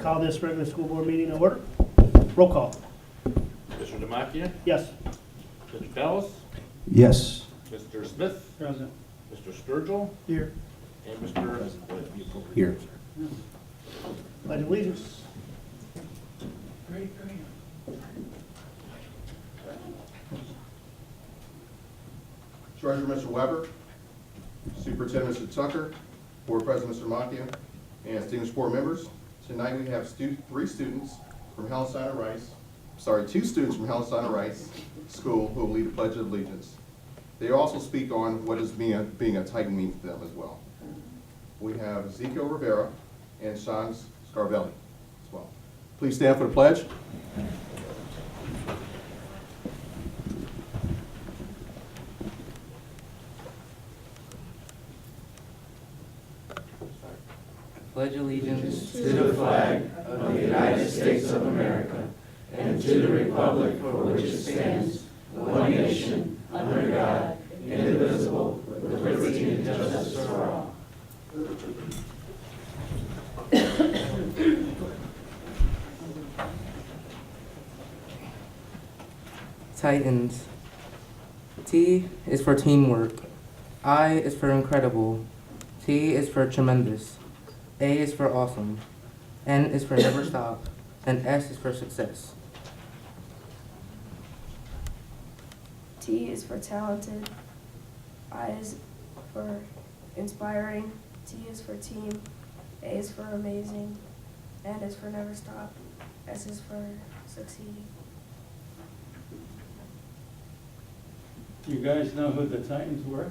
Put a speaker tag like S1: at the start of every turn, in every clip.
S1: Call this regular school board meeting to order. Roll call.
S2: Mr. Demakia?
S1: Yes.
S2: Mr. Pellis?
S3: Yes.
S2: Mr. Smith?
S1: Present.
S2: Mr. Sturgill?
S1: Here.
S2: And Mr.
S3: Here.
S1: Pledge of allegiance.
S4: Treasurer Mr. Weber, Superintendent Mr. Tucker, Board President Mr. Macchia, and distinguished board members. Tonight we have two students from Rice School who will lead the Pledge of Allegiance. They also speak on what is being a Titan means to them as well. We have Ezekiel Rivera and Sean Scarvelli as well. Please stand for the pledge.
S5: Pledge allegiance to the flag of the United States of America and to the republic for which it stands, one nation, under God, indivisible, with liberty and justice for all. Titans. T is for teamwork. I is for incredible. T is for tremendous. A is for awesome. N is for never stop. And S is for success.
S6: T is for talented. I is for inspiring. T is for team. A is for amazing. N is for never stop. S is for succeeding.
S7: You guys know who the Titans were?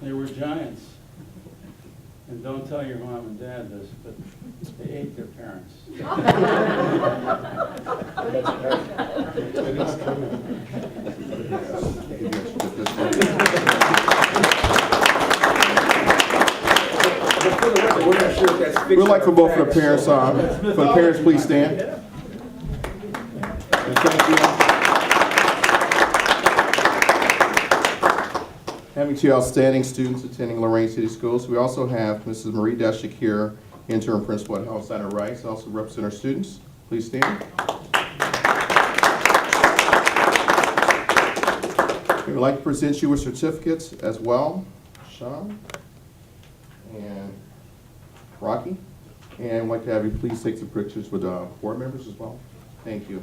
S7: They were giants. And don't tell your mom and dad this, but they ate their parents.
S4: We'd like for both of the parents, please stand. And thank you. Having two outstanding students attending Lorain City Schools, we also have Mrs. Marie Deschik here, interim principal at Hallsteiner Rice, also represent our students. Please stand. We would like to present you with certificates as well, Sean and Rocky. And I'd like to have you please take some pictures with board members as well. Thank you.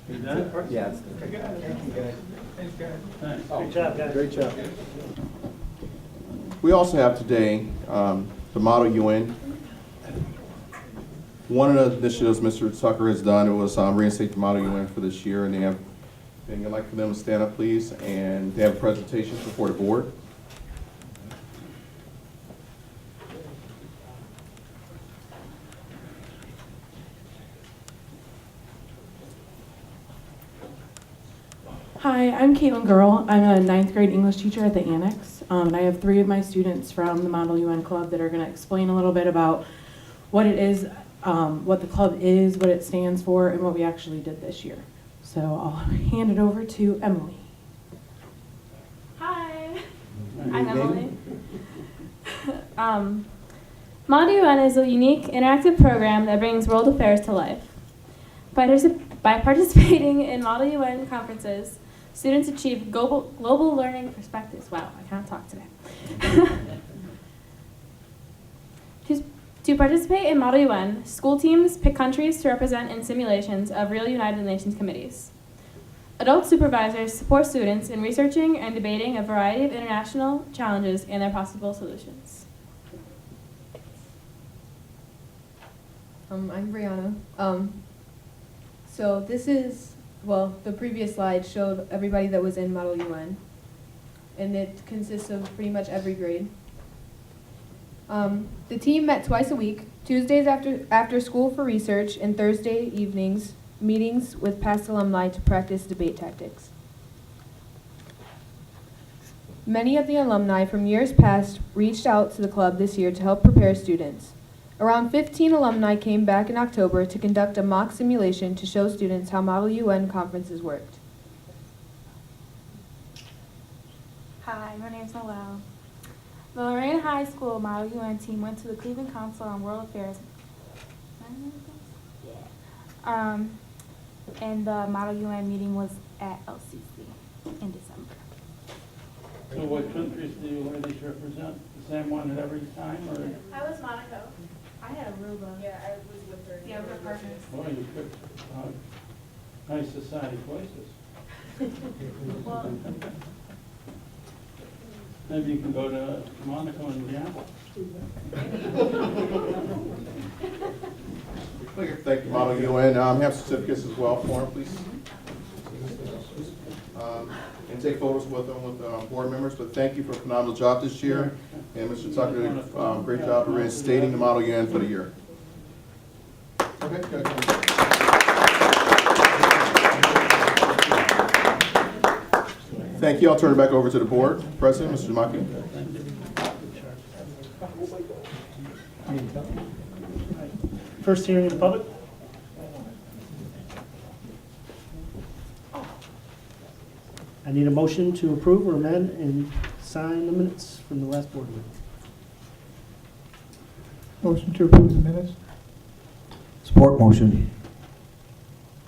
S7: You done?
S3: Yes.
S7: Thanks.
S1: Great job, guys.
S3: Great job.
S4: We also have today the Model UN. One of the initiatives Mr. Tucker has done, it was reinstate the Model UN for this year, and they have, and I'd like for them to stand up, please, and they have a presentation before the board.
S8: Hi, I'm Caitlin Girl. I'm a 9th grade English teacher at the Annex. And I have 3 of my students from the Model UN Club that are going to explain a little bit about what it is, what the club is, what it stands for, and what we actually did this year. So I'll hand it over to Emily.
S9: Hi, I'm Emily. Model UN is a unique interactive program that brings world affairs to life. By participating in Model UN conferences, students achieve global learning perspectives. Wow, I can't talk today. To participate in Model UN, school teams pick countries to represent in simulations of real United Nations committees. Adult supervisors support students in researching and debating a variety of international challenges and their possible solutions.
S10: I'm Brianna. So this is, well, the previous slide showed everybody that was in Model UN, and it consists of pretty much every grade. The team met twice a week, Tuesdays after school for research, and Thursday evenings meetings with past alumni to practice debate tactics. Many of the alumni from years past reached out to the club this year to help prepare students. Around 15 alumni came back in October to conduct a mock simulation to show students how Model UN conferences worked.
S11: Hi, my name is Noelle. The Lorain High School Model UN team went to the Cleveland Council on World Affairs. Yeah. And the Model UN meeting was at LCC in December.
S7: So what countries do you ladies represent? The same one at every time, or?
S9: I was Monaco. I had Aruba. Yeah, I was with her. Yeah, we're partners.
S7: Well, you picked high society places.
S11: Well,
S7: Maybe you can go to Monaco and gamble.
S4: Thank you, Model UN. Have certificates as well for them, please. And take photos with them with board members, but thank you for a phenomenal job this year. And Mr. Tucker did a great job of reinstating the Model UN for the year. Okay, good. Thank you. I'll turn it back over to the board. President, Mr. Maki.
S1: First hearing of the public. I need a motion to approve or amend and sign the minutes from the last board meeting.
S12: Motion to approve the minutes?
S3: Support motion.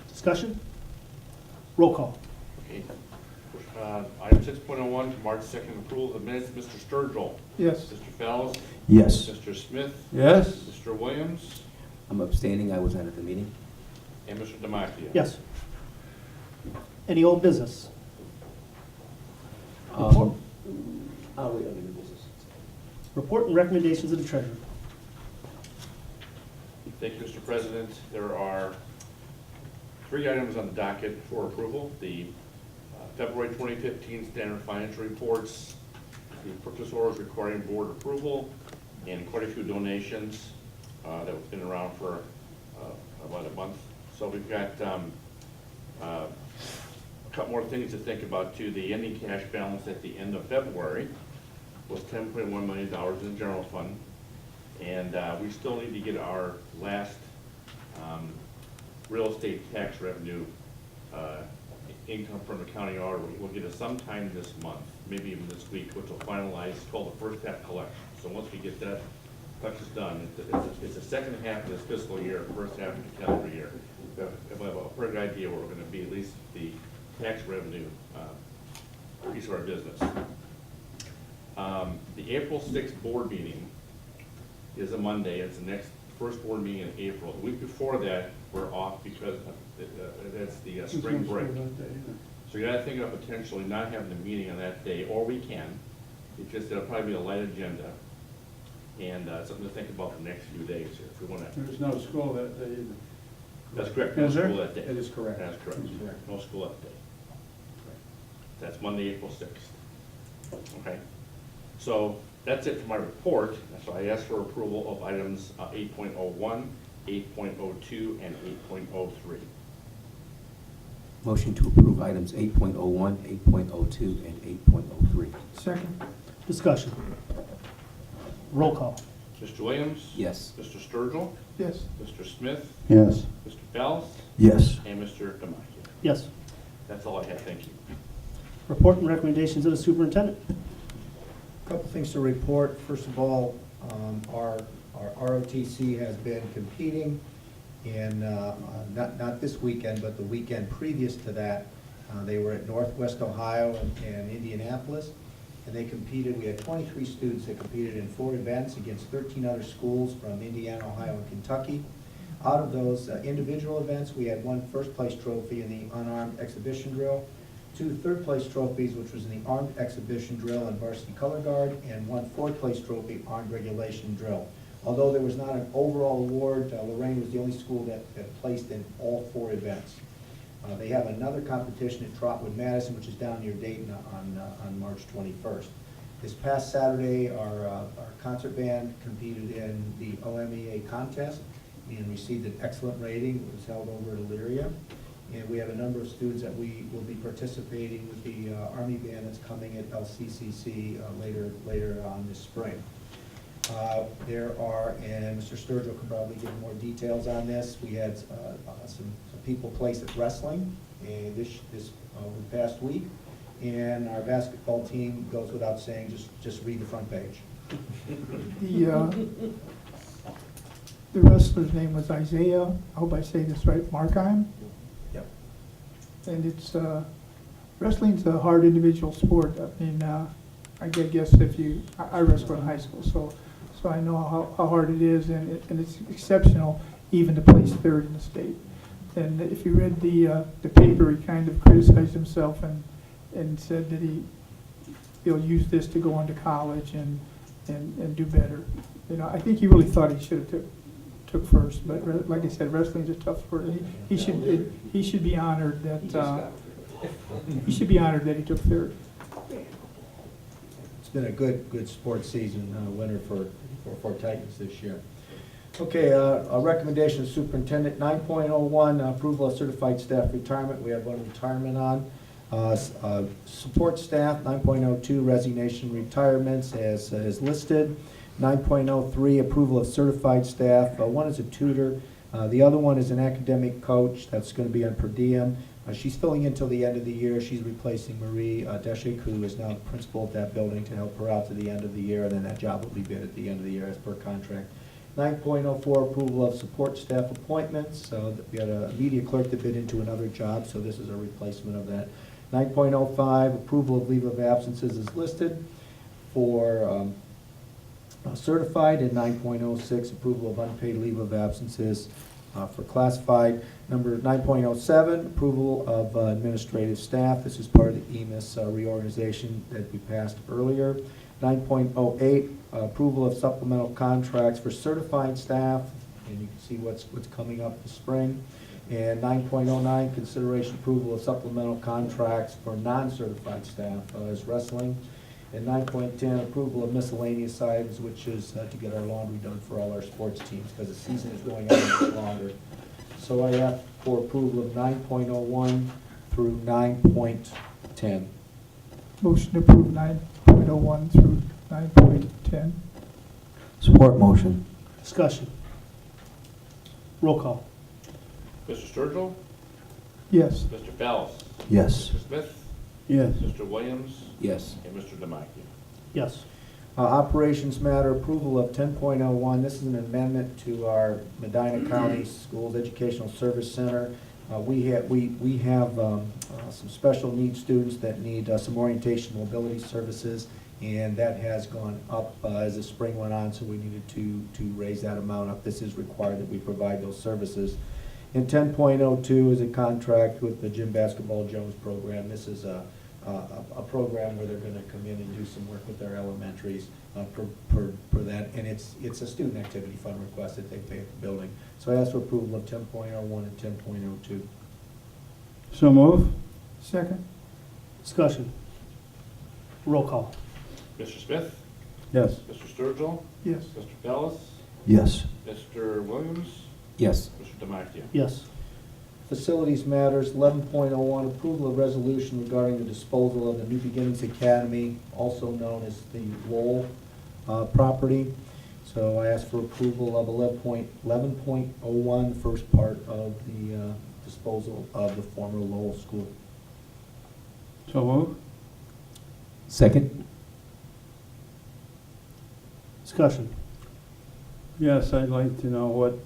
S1: Discussion? Roll call.
S2: Okay. Item 6.01, March 2nd, approval of the minutes. Mr. Sturgill.
S12: Yes.
S2: Mr. Fells.
S3: Yes.
S2: Mr. Smith.
S7: Yes.
S2: Mr. Williams.
S3: I'm abstaining. I was not at the meeting.
S2: And Mr. Demakia.
S1: Yes. Any old business?
S3: I'll wait on the new business.
S1: Report and recommendations of the treasurer.
S2: Thank you, Mr. President. There are 3 items on the docket for approval. The February 2015 standard financial reports, the purchase orders requiring board approval, and quite a few donations that have been around for about a month. So we've got a couple more things to think about too. The ending cash balance at the end of February was $10.1 million in the general fund. And we still need to get our last real estate tax revenue income from the county auditor. We'll get it sometime this month, maybe even this week, which will finalize, it's called the first half collection. So once we get that collection done, it's the second half of this fiscal year, first half of the calendar year. If I have a pretty idea where we're going to be, at least the tax revenue piece of our business. The April 6th board meeting is a Monday. It's the next first board meeting in April. The week before that, we're off because that's the spring break. So you gotta think of potentially not having the meeting on that day, or we can. It's just, it'll probably be a light agenda. And something to think about for the next few days here, if we wanna.
S7: There's no school that day either.
S2: That's correct, no
S7: Is there?
S2: school that day.
S12: That is correct.
S2: That's correct, no school that day. That's Monday, April 6th. Okay, so that's it for my report. So I ask for approval of items 8.01, 8.02, and 8.03.
S3: Motion to approve items 8.01, 8.02, and 8.03.
S12: Second?
S1: Discussion. Roll call.
S2: Mr. Williams?
S3: Yes.
S2: Mr. Sturgill?
S12: Yes.
S2: Mr. Smith?
S3: Yes.
S2: Mr. Fells?
S3: Yes.
S2: And Mr. Demakia.
S1: Yes.
S2: That's all I have, thank you.
S1: Report and recommendations of the superintendent.
S13: Couple things to report. First of all, our ROTC has been competing in, not this weekend, but the weekend previous to that. They were at Northwest Ohio and Indianapolis, and they competed. We had 23 students that competed in 4 events against 13 other schools from Indiana, Ohio, and Kentucky. Out of those individual events, we had 1 first-place trophy in the unarmed exhibition drill, 2 third-place trophies, which was in the armed exhibition drill and varsity color guard, and 1 fourth-place trophy armed regulation drill. Although there was not an overall award, Lorain was the only school that placed in all 4 events. They have another competition at Trotwood Madison, which is down near Dayton on March 21st. This past Saturday, our concert band competed in the OMEA contest and received an excellent rating. It was held over at Elyria. And we have a number of students that we will be participating with the Army band that's coming at LCCC later on this spring. There are, and Mr. Sturgill can probably give more details on this, we had some people place at wrestling this past week, and our basketball team goes without saying, just read the front page.
S12: The wrestler's name was Isaiah, I hope I say this right, Markheim.
S13: Yep.
S12: And it's, wrestling's a hard individual sport. I mean, I guess I wrestled in high school, so I know how hard it is, and it's exceptional even to place third in the state. And if you read the paper, he kind of criticized himself and said that he'll use this to go on to college and do better. You know, I think he really thought he should have took first, but like I said, wrestling's a tough sport. He should be honored that he took third.
S13: It's been a good sports season, winner for Titans this year. Okay, a recommendation of superintendent, 9.01, approval of certified staff retirement. We have one retirement on. Support staff, 9.02, resignation retirements as listed. 9.03, approval of certified staff. One is a tutor. The other one is an academic coach that's going to be on per diem. She's filling in till the end of the year. She's replacing Marie Deschek, who is now the principal of that building, to help her out to the end of the year, and then that job will be bid at the end of the year as per contract. 9.04, approval of support staff appointments. So we had a media clerk that bid into another job, so this is a replacement of that. 9.05, approval of leave of absences is listed for certified, and 9.06, approval of unpaid leave of absences for classified. Number 9.07, approval of administrative staff. This is part of the EMIS reorganization that we passed earlier. 9.08, approval of supplemental contracts for certified staff, and you can see what's coming up this spring. And 9.09, consideration approval of supplemental contracts for non-certified staff as wrestling. And 9.10, approval of miscellaneous items, which is to get our laundry done for all our sports teams, because the season is going on much longer. So I ask for approval of 9.01 through 9.10.
S12: Motion to approve 9.01 through 9.10.
S3: Support motion.
S1: Discussion. Roll call.
S2: Mr. Sturgill?
S12: Yes.
S2: Mr. Bells?
S3: Yes.
S2: Mr. Smith?
S7: Yes.
S2: Mr. Williams?
S3: Yes.
S2: And Mr. Damachia?
S1: Yes.
S13: Operations matter, approval of 10.01. This is an amendment to our Medina County Schools Educational Service Center. We have some special needs students that need some orientation mobility services, and that has gone up as the spring went on, so we needed to raise that amount up. This is required that we provide those services. And 10.02 is a contract with the Gym Basketball Jones program. This is a program where they're going to come in and do some work with their elementaries for that, and it's a student activity fund request that they pay at the building. So I ask for approval of 10.01 and 10.02.
S7: So move.
S12: Second.
S1: Discussion. Roll call.
S2: Mr. Smith?
S7: Yes.
S2: Mr. Sturgill?
S12: Yes.
S2: Mr. Bells?
S3: Yes.
S2: Mr. Williams?
S3: Yes.
S2: Mr. Damachia?
S1: Yes.
S13: Facilities matters, 11.01, approval of resolution regarding the disposal of the New Beginnings Academy, also known as the Lowell property. So I ask for approval of 11.01, first part of the disposal of the former Lowell School.
S7: So move.
S3: Second.
S1: Discussion.
S7: Yes, I'd like to know what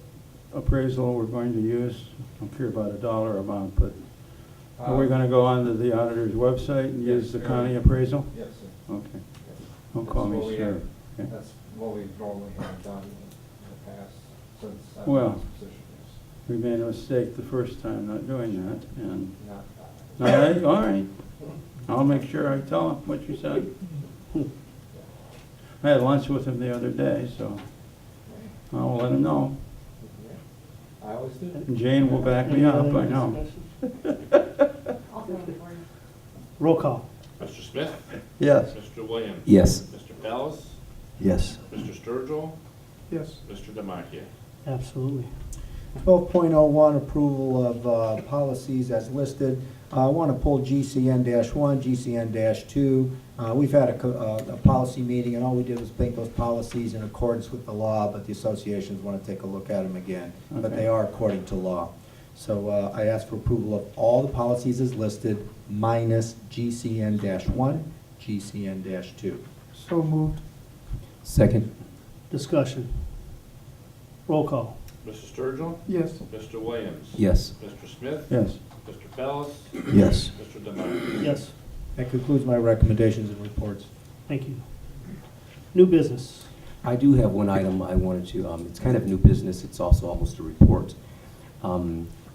S7: appraisal we're going to use. I don't care about a dollar amount, but are we going to go onto the auditor's website and use the county appraisal?
S14: Yes, sir.
S7: Okay. Don't call
S14: That's what
S7: me
S14: we
S7: sir.
S14: have-
S7: Okay.
S14: That's what we've normally have done in the past since I've been
S7: Well,
S14: in this position.
S7: We made a mistake the first time not doing that, and,
S14: Not-
S7: all right. I'll make sure I tell him what you said. I had lunch with him the other day, so I'll let him know.
S14: I always do.
S7: And Jane will back me up, I know.
S1: Roll call.
S2: Mr. Smith?
S7: Yes.
S2: Mr. Williams?
S3: Yes.
S2: Mr. Bells?
S3: Yes.
S2: Mr. Sturgill?
S12: Yes.
S2: Mr. Damachia?
S1: Absolutely.
S13: 12.01, approval of policies as listed. I want to pull GCN-1, GCN-2. We've had a policy meeting, and all we did was make those policies in accordance with the law, but the associations want to take a look at them again. But
S7: Okay.
S13: they are according to law. So I ask for approval of all the policies as listed, minus GCN-1, GCN-2.
S12: So moved.
S3: Second.
S1: Discussion. Roll call.
S2: Mr. Sturgill?
S12: Yes.
S2: Mr. Williams?
S3: Yes.
S2: Mr. Smith?
S7: Yes.
S2: Mr. Bellis?
S3: Yes.
S2: Mr. Demeyer?
S1: Yes,
S13: That concludes my recommendations and reports.
S1: thank you. New business.
S3: I do have one item I wanted to, it's kind of new business, it's also almost a report.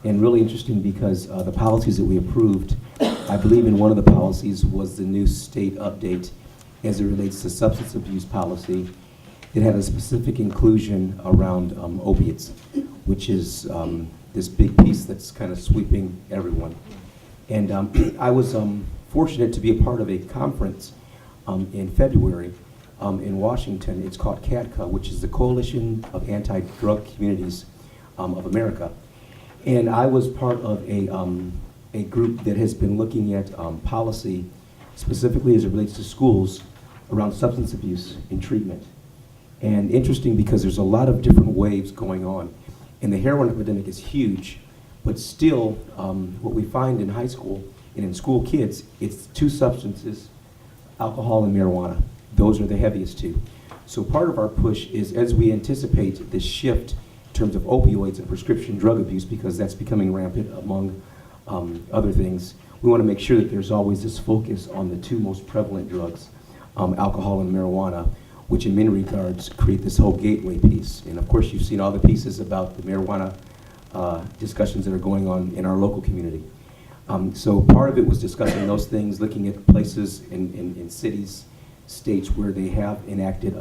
S3: And really interesting because the policies that we approved, I believe in one of the policies was the new state update as it relates to substance abuse policy. It had a specific inclusion around opiates, which is this big piece that's kind of sweeping everyone. And I was fortunate to be a part of a conference in February in Washington. It's called CADCA, which is the Coalition of Anti-Drug Communities of America. And I was part of a group that has been looking at policy, specifically as it relates to schools, around substance abuse and treatment. And interesting because there's a lot of different waves going on. And the heroin epidemic is huge, but still what we find in high school and in school kids, it's two substances, alcohol and marijuana. Those are the heaviest two. So part of our push is as we anticipate this shift in terms of opioids and prescription drug abuse, because that's becoming rampant among other things, we want to make sure that there's always this focus on the two most prevalent drugs, alcohol and marijuana, which in many regards create this whole gateway piece. And of course, you've seen all the pieces about the marijuana discussions that are going on in our local community. So part of it was discussing those things, looking at places in cities, states where they have enacted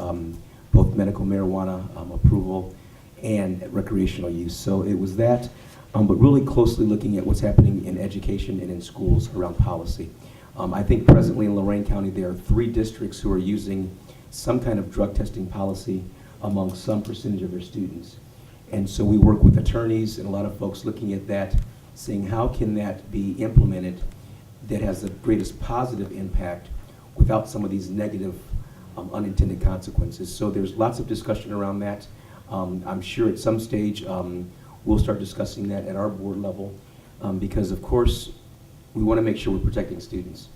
S3: both medical marijuana approval and recreational use. So it was that, but really closely looking at what's happening in education and in schools around policy. I think presently in Lorain County, there are 3 districts who are using some kind of drug testing policy among some percentage of their students. And so we work with attorneys and a lot of folks looking at that, saying how can that be implemented that has the greatest positive impact without some of these negative unintended consequences. So there's lots of discussion around that. I'm sure at some stage we'll start discussing that at our board level because of course we want to make sure we're protecting students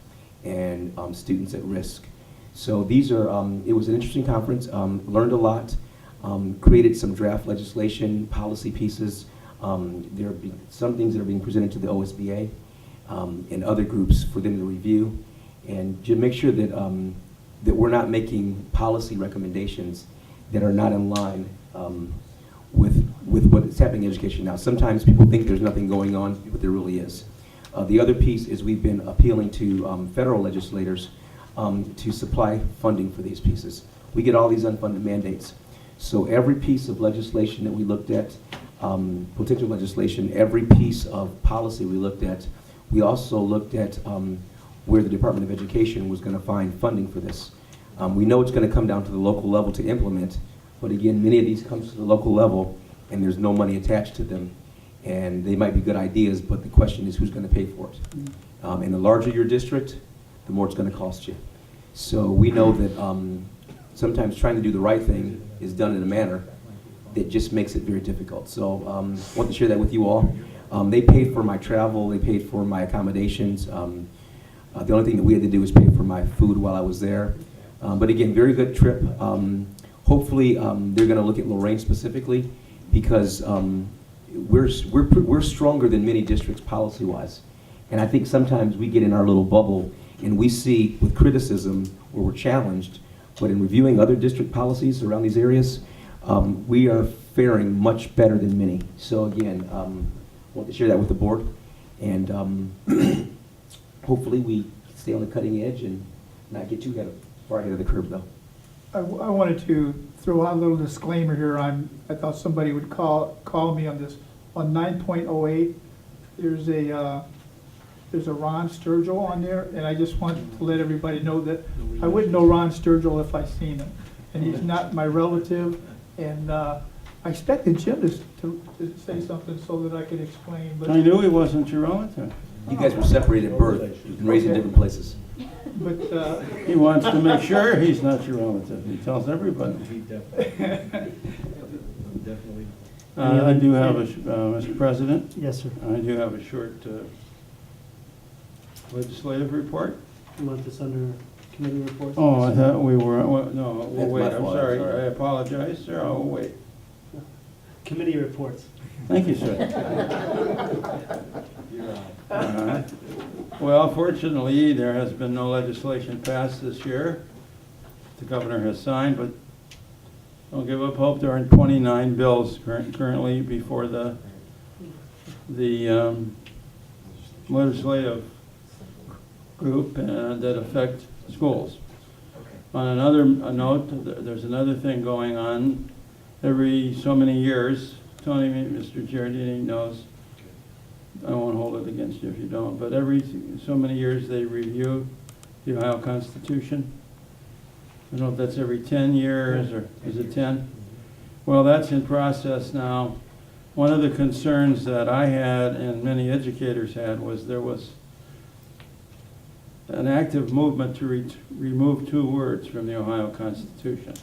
S3: and students at risk. So these are, it was an interesting conference, learned a lot, created some draft legislation, policy pieces. There are some things that are being presented to the OSBA and other groups for them to review and to make sure that, that we're not making policy recommendations that are not in line with what is happening in education now. Sometimes people think there's nothing going on, but there really is. The other piece is we've been appealing to federal legislators to supply funding for these pieces. We get all these unfunded mandates. So every piece of legislation that we looked at, potential legislation, every piece of policy we looked at, we also looked at where the Department of Education was going to find funding for this. We know it's going to come down to the local level to implement, but again, many of these comes to the local level and there's no money attached to them. And they might be good ideas, but the question is who's going to pay for it. And the larger your district, the more it's going to cost you. So we know that sometimes trying to do the right thing is done in a manner that just makes it very difficult. So I want to share that with you all. They paid for my travel, they paid for my accommodations. The only thing that we had to do was pay for my food while I was there. But again, very good trip. Hopefully they're going to look at Lorain specifically because we're stronger than many districts policy-wise. And I think sometimes we get in our little bubble and we see with criticism where we're challenged, but in reviewing other district policies around these areas, we are faring much better than many. So again, I want to share that with the board. And hopefully we stay on the cutting edge and not get too far ahead of the curve though.
S12: I wanted to throw out a little disclaimer here. I thought somebody would call me on this. On 9.08, there's a Ron Sturgill on there, and I just want to let everybody know that I wouldn't know Ron Sturgill if I seen him. And he's not my relative, and I expected Jim to say something so that I could explain, but.
S7: I knew he wasn't your relative.
S3: You guys were separated at birth. You've been raised in different places.
S12: But,
S7: He wants to make sure he's not your relative. He tells everybody. I do have Mr. President,
S1: Yes, sir.
S7: I do have a short legislative report.
S1: You want this under committee reports?
S7: Oh, I thought we were, well, no, we'll
S3: That's
S7: wait,
S3: my
S7: I'm
S3: fault,
S7: sorry,
S3: sorry.
S7: I apologize, sir, I will wait.
S1: Committee reports.
S7: Thank you, sir. Well, fortunately, there has been no legislation passed this year. The governor has signed, but don't give up hope. There are 29 bills currently before the legislative group that affect schools. On another note, there's another thing going on. Every so many years, Tony, Mr. Giardini knows, I won't hold it against you if you don't, but every so many years they review the Ohio Constitution. I don't know if that's every 10 years or is it 10? Well, that's in process now. One of the concerns that I had and many educators had was there was an active movement to remove 2 words from the Ohio Constitution.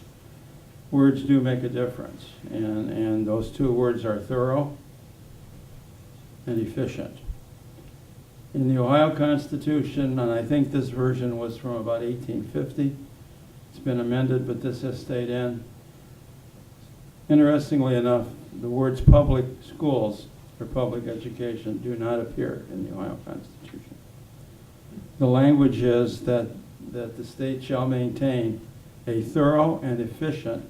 S7: Words do make a difference, and those 2 words are thorough and efficient. In the Ohio Constitution, and I think this version was from about 1850, it's been amended, but this has stayed in. Interestingly enough, the words public schools or public education do not appear in the Ohio Constitution. The language is that the state shall maintain a thorough and efficient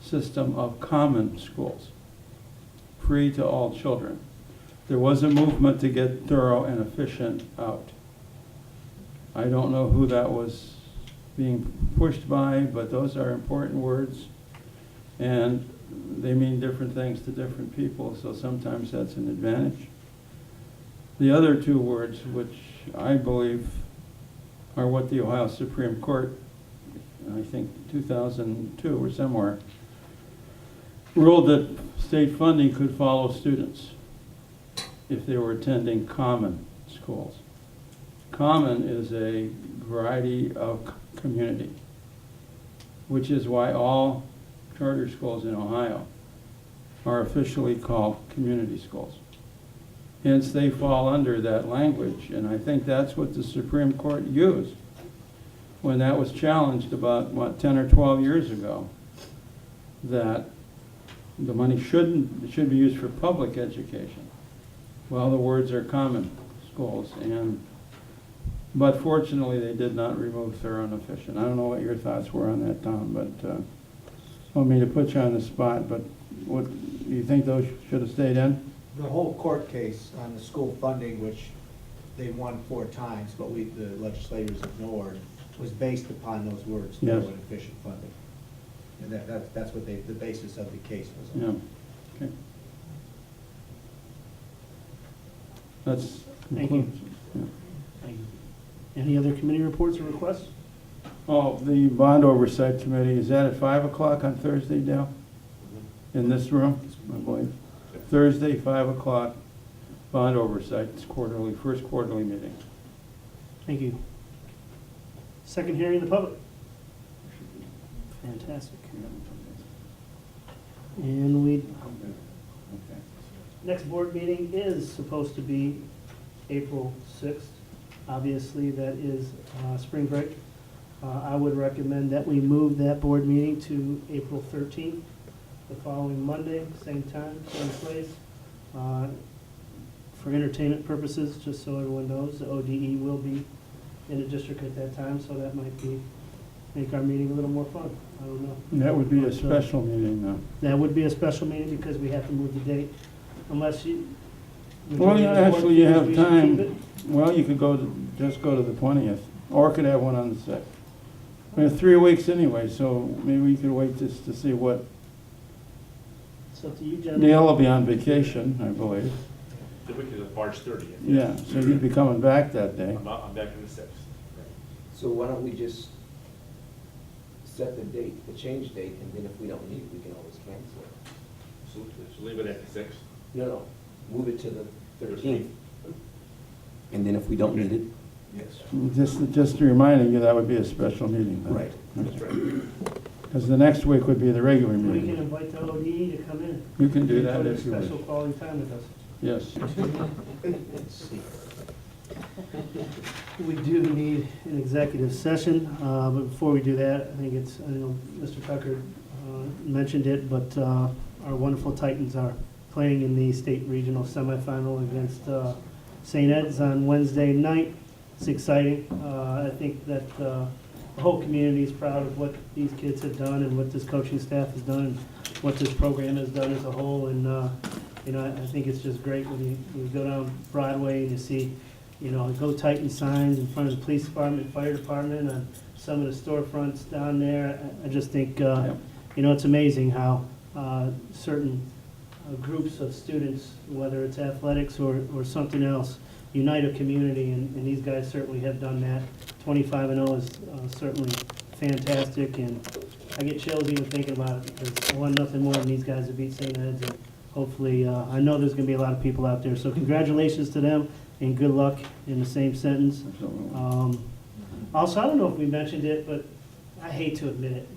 S7: system of common schools, free to all children. There was a movement to get thorough and efficient out. I don't know who that was being pushed by, but those are important words, and they mean different things to different people, so sometimes that's an advantage. The other 2 words, which I believe are what the Ohio Supreme Court, I think 2002 or somewhere, ruled that state funding could follow students if they were attending common schools. Common is a variety of community, which is why all charter schools in Ohio are officially called community schools. Hence, they fall under that language, and I think that's what the Supreme Court used when that was challenged about, 10 or 12 years ago, that the money should be used for public education. Well, the words are common schools, but fortunately, they did not remove thorough and efficient. I don't know what your thoughts were on that, Tom, but I don't mean to put you on the spot, but what, do you think those should have stayed in?
S13: The whole court case on the school funding, which they won 4 times, but the legislators ignored, was based upon those words,
S7: Yes.
S13: thorough and efficient funding. And that's what the basis of the case was
S7: Yeah,
S13: on.
S7: okay. That's
S1: Thank you.
S7: concludes. Yeah.
S1: Thank you. Any other committee reports or requests?
S7: Oh, the Bond Oversight Committee, is that at 5 o'clock on Thursday, Dale? In this room, I believe? Thursday, 5 o'clock, Bond Oversight, it's quarterly, first quarterly meeting.
S1: Thank you. Second hearing of the public. Fantastic. And next board meeting is supposed to be April 6th. Obviously, that is spring break. I would recommend that we move that board meeting to April 13th, the following Monday, same time, same place. For entertainment purposes, just so everyone knows, the ODE will be in the district at that time, so that might make our meeting a little more fun. I don't know.
S7: That would be a
S1: But,
S7: special meeting, though.
S1: That would be a special meeting because we have to move the date, unless you.
S7: Well, yeah, actually, you have
S1: We should keep
S7: time.
S1: it.
S7: Well, you could just go to the 20th, or could have one on the 6th. We have 3 weeks anyway, so maybe we could wait just to see what.
S1: It's up to you, gentlemen.
S7: Dale will be on vacation, I believe.
S2: The week is March 30th.
S7: Yeah, so you'd be coming back that day.
S2: I'm back on the 6th.
S3: So why don't we just set the date, the change date, and then if we don't need it, we can always cancel it.
S2: So leave it at the 6th.
S3: No, move it to the 13th. And then if we don't need it,
S7: Just reminding you, that would be a special meeting. then.
S3: right.
S2: That's right.
S7: Because the next week would be the regular
S1: We can
S7: meeting.
S1: invite the ODE to come in.
S7: You can do that
S1: Enjoy
S7: if you wish.
S1: Special quality time with us.
S7: Yes.
S1: We do need an executive session, but before we do that, I think it's, I know Mr. Tucker mentioned it, but our wonderful Titans are playing in the state regional semifinal against St. Ed's on Wednesday night. It's exciting. I think that the whole community is proud of what these kids have done and what this coaching staff has done, and what this program has done as a whole. And, you know, I think it's just great when you go down Broadway and you see, you know, Go Titan signs in front of the police department, fire department, on some of the storefronts down there. I just think, you know, it's amazing how certain groups of students, whether it's athletics or something else, unite a community, and these guys certainly have done that. 25-0 is certainly fantastic, and I get chills even thinking about it, because I want nothing more than these guys to beat St. Ed's, and hopefully, I know there's going to be a lot of people out there, so congratulations to them, and good luck in the same sentence. Also, I don't know if we mentioned it, but I hate to admit it,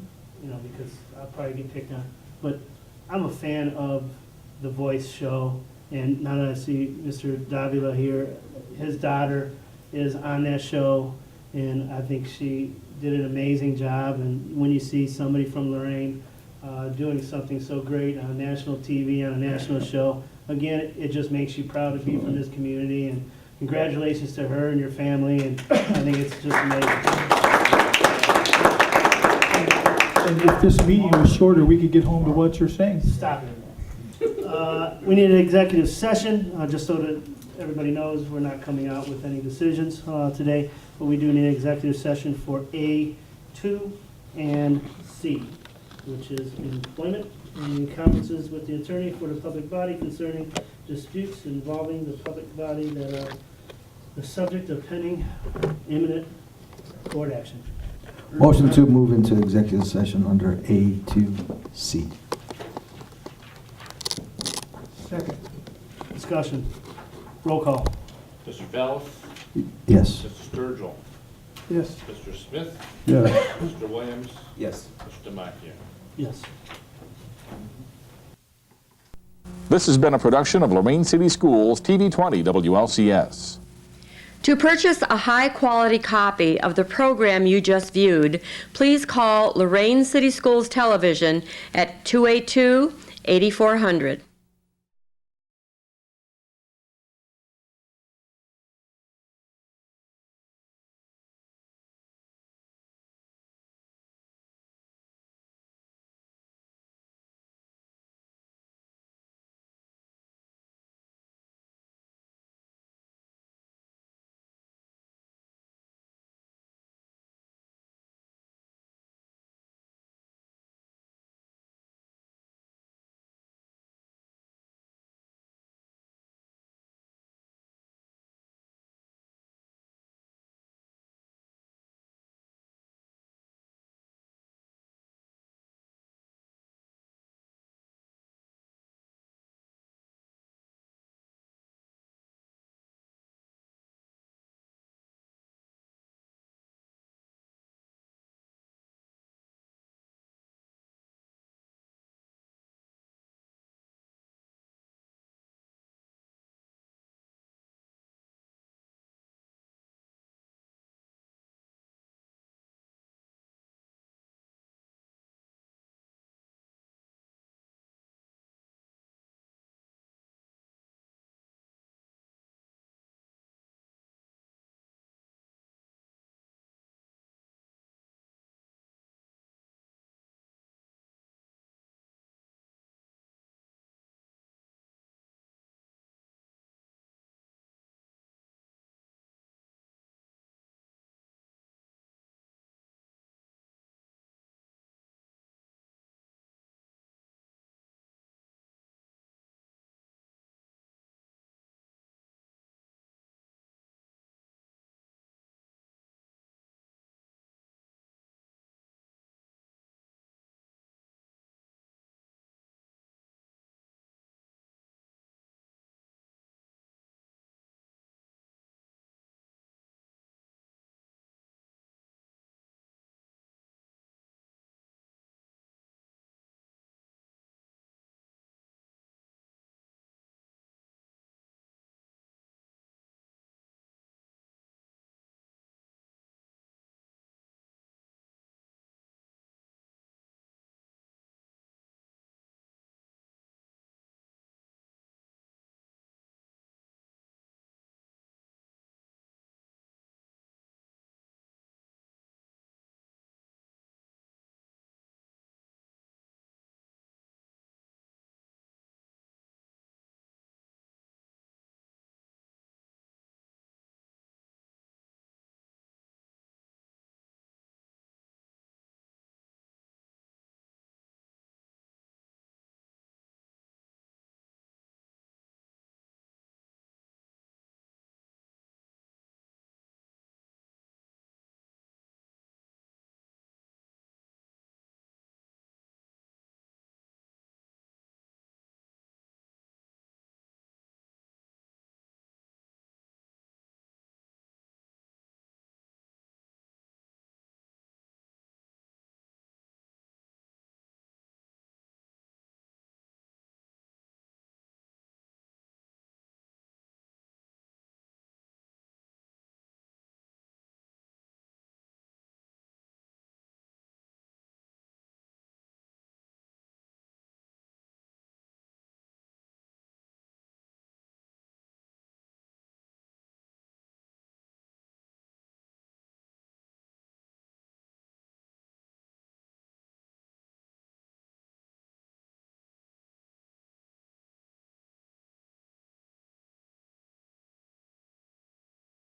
S1: you know, because I'll probably get picked on, but I'm a fan of The Voice show, and now that I see Mr. Davila here, his daughter is on that show, and I think she did an amazing job. And when you see somebody from Lorain doing something so great on national TV, on a national show, again, it just makes you proud to be from this community, and congratulations to her and your family, and I think it's just amazing.
S12: And if this meeting was shorter, we could get home to what you're saying.
S1: Stop it. We need an executive session, just so that everybody knows we're not coming out with any decisions today, but we do need an executive session for A, 2, and C, which is employment and conferences with the attorney for the public body concerning disputes involving the public body that are the subject of pending imminent court action.
S15: Motion to move into executive session under A2C.
S12: Second.
S1: Discussion. Roll call.
S2: Mr. Fells?
S15: Yes.
S2: Mr. Sturgill?
S12: Yes.
S2: Mr. Smith?
S7: Yes.
S2: Mr. Williams?
S3: Yes.
S2: Mr. Demakia?
S1: Yes.
S16: This has been a production of Lorain City Schools TV 20 WLCS.
S17: To purchase a high-quality copy of the program you just viewed, please call Lorain City Schools Television at 282-8400.